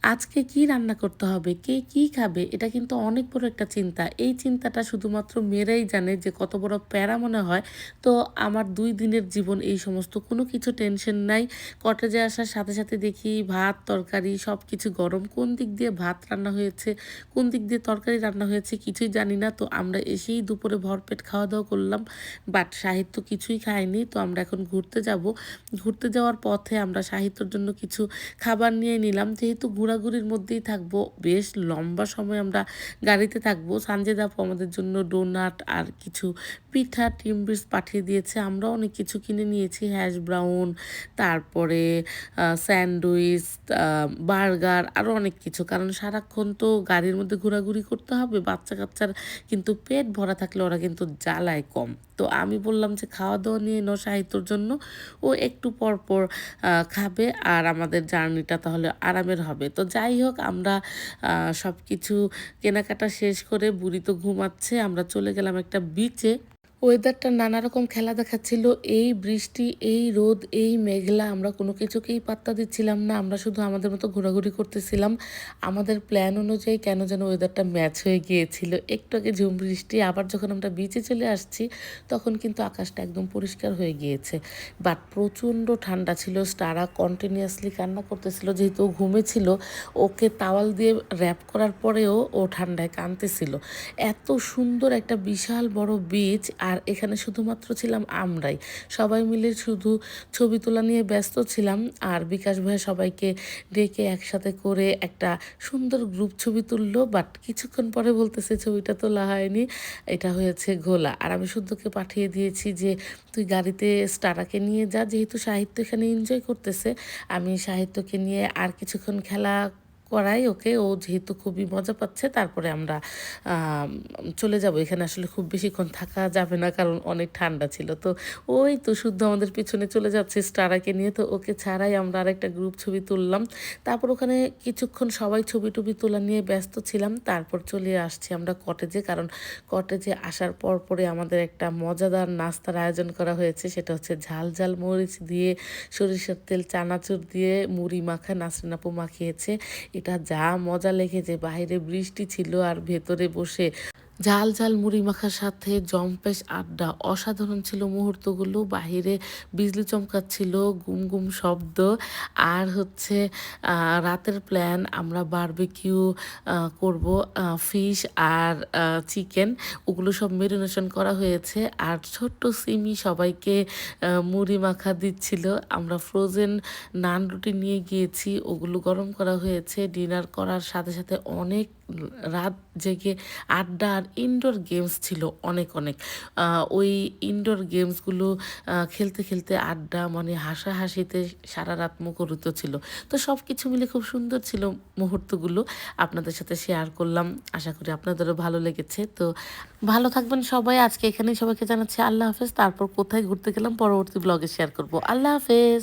আজকে কি রান্না করতে হবে, কে কি খাবে এটা কিন্তু অনেক বড় একটা চিন্তা। এই চিন্তাটা শুধুমাত্র মেয়েরাই জানে যে কত বড় প্যারা মনে হয়। তো আমার ২ দিনের জীবন এই সমস্ত কোনো কিছু টেনশন নাই। কটেজে আসার সাথে, সাথে দেখি ভাত, তরকারি সবকিছু গরম। কোন দিক দিয়ে ভাত রান্না হয়েছে, কোন দিক দিয়ে তরকারি রান্না হয়েছে কিছুই জানি না। তো আমরা এসেই দুপুরে ভরপেট খাওয়া-দাওয়া করলাম। বাট শাহিদ তো কিছুই খায়নি। তো আমরা এখন ঘুরতে যাব। ঘুরতে যাওয়ার পথে আমরা শাহিদর জন্য কিছু খাবার নিয়ে নিলাম। যেহেতু ঘোরাঘুরির মধ্যেই থাকবো, বেশ লম্বা সময় আমরা গাড়িতে থাকবো। সানজিদ আপু আমাদের জন্য ডোনাট আর কিছু পিঠা, টিমবিস পাঠিয়ে দিয়েছে। আমরাও অনেক কিছু কিনে নিয়েছি। হ্যাশ ব্রাউন, তারপরে স্যান্ডউইচ, বার্গার আরও অনেক কিছু। কারণ সারাক্ষণ তো গাড়ির মধ্যে ঘোরাঘুরি করতে হবে। বাচ্চা-কাচ্চার কিন্তু পেট ভরা থাকলে ওরা কিন্তু জ্বালায় কম। তো আমি বললাম যে, "খাওয়া-দাওয়া নিয়ে নাও শাহিদুর জন্য।" ও একটু পর খাবে আর আমাদের জার্নিটা তাহলে আরামের হবে। তো যাই হোক আমরা সবকিছু কেনাকাটা শেষ করে বুড়ি তো ঘুমাচ্ছে। আমরা চলে গেলাম একটা বিচে। ওয়েদারটা নানা রকম খেলা দেখাচ্ছিল। এই বৃষ্টি, এই রোদ, এই মেঘলা আমরা কোনো কিছুকেই পাত্তা দিচ্ছিলাম না। আমরা শুধু আমাদের মতো ঘোরাঘুরি করতেছিলাম। আমাদের প্ল্যান অনুযায়ী কেন যেন ওয়েদারটা ম্যাচ হয়ে গিয়েছিল। একটু আগে ঝুম বৃষ্টি, আবার যখন আমরা বিচে চলে আসছি তখন কিন্তু আকাশটা একদম পরিষ্কার হয়ে গিয়েছে। বাট প্রচণ্ড ঠান্ডা ছিল। স্টারা কন্টিনিউয়াসলি কান্না করতেছিল যেহেতু ও ঘুমেছিল। ওকে তাওয়াল দিয়ে র‍্যাপ করার পরেও ও ঠান্ডায় কাঁদতেছিল। এত সুন্দর একটা বিশাল বড় বিচ আর এখানে শুধুমাত্র ছিলাম আমরাই। সবাই মিলে শুধু ছবি তোলা নিয়ে ব্যস্ত ছিলাম। আর বিকাশ ভাইয়া সবাইকে ডেকে একসাথে করে একটা সুন্দর গ্রুপ ছবি তুললো। বাট কিছুক্ষণ পরে বলতেছে ছবিটা তোলা হয়নি, এটা হয়েছে ঘোলা। আর আমি শুদ্ধকে পাঠিয়ে দিয়েছি যে, "তুই গাড়িতে স্টারাকে নিয়ে যা।" যেহেতু সাহিত্য এখানে এনজয় করতেছে, আমি সাহিত্যকে নিয়ে আর কিছুক্ষণ খেলা করাই ওকে। ও যেহেতু খুবই মজা পাচ্ছে তারপরে আমরা আম চলে যাব। এখানে আসলে খুব বেশিক্ষণ থাকা যাবে না কারণ অনেক ঠান্ডা ছিল। তো ওই তো শুদ্ধ আমাদের পিছনে চলে যাচ্ছে স্টারাকে নিয়ে। তো ওকে ছাড়াই আমরা আরেকটা গ্রুপ ছবি তুললাম। তারপর ওখানে কিছুক্ষণ সবাই ছবি-টবি তোলা নিয়ে ব্যস্ত ছিলাম। তারপর চলে আসছি আমরা কটেজে। কারণ কটেজে আসার পরপরই আমাদের একটা মজাদার নাস্তার আয়োজন করা হয়েছে। সেটা হচ্ছে ঝাল, ঝাল মরিচ দিয়ে, সরিষার তেল, চানাচুর দিয়ে মুড়ি মাখা নাসরিন আপু মাখিয়েছে। এটা যা মজা লেগেছে, বাহিরে বৃষ্টি ছিল আর ভেতরে বসে ঝাল, ঝাল মুড়ি মাখার সাথে জম্পেশ আড্ডা। অসাধারণ ছিল মুহূর্তগুলো। বাহিরে বিজলি চমকাচ্ছিল, গুম, গুম শব্দ। আর হচ্ছে রাতের প্ল্যান আমরা বারবিকিউ করব। ফিশ আর চিকেন ওগুলো সব মেরিনেশন করা হয়েছে। আর ছোট্ট সিমি সবাইকে মুড়ি মাখা দিচ্ছিল। আমরা ফ্রোজেন নান রুটি নিয়ে গিয়েছি, ওগুলো গরম করা হয়েছে। ডিনার করার সাথে, সাথে অনেক রাত জেগে আড্ডা আর ইনডোর গেমস ছিল অনেক, অনেক। ওই ইনডোর গেমসগুলো খেলতে, খেলতে আড্ডা মানে হাসাহাসিতে সারারাত মুখরিত ছিল। তো সবকিছু মিলে খুব সুন্দর ছিল মুহূর্তগুলো। আপনাদের সাথে শেয়ার করলাম। আশা করি আপনাদেরও ভালো লেগেছে। তো ভালো থাকবেন সবাই। আজকে এখানেই সবাইকে জানাচ্ছি আল্লাহ হাফেজ। তারপর কোথায় ঘুরতে গেলাম পরবর্তী ব্লগে শেয়ার করব। আল্লাহ হাফেজ।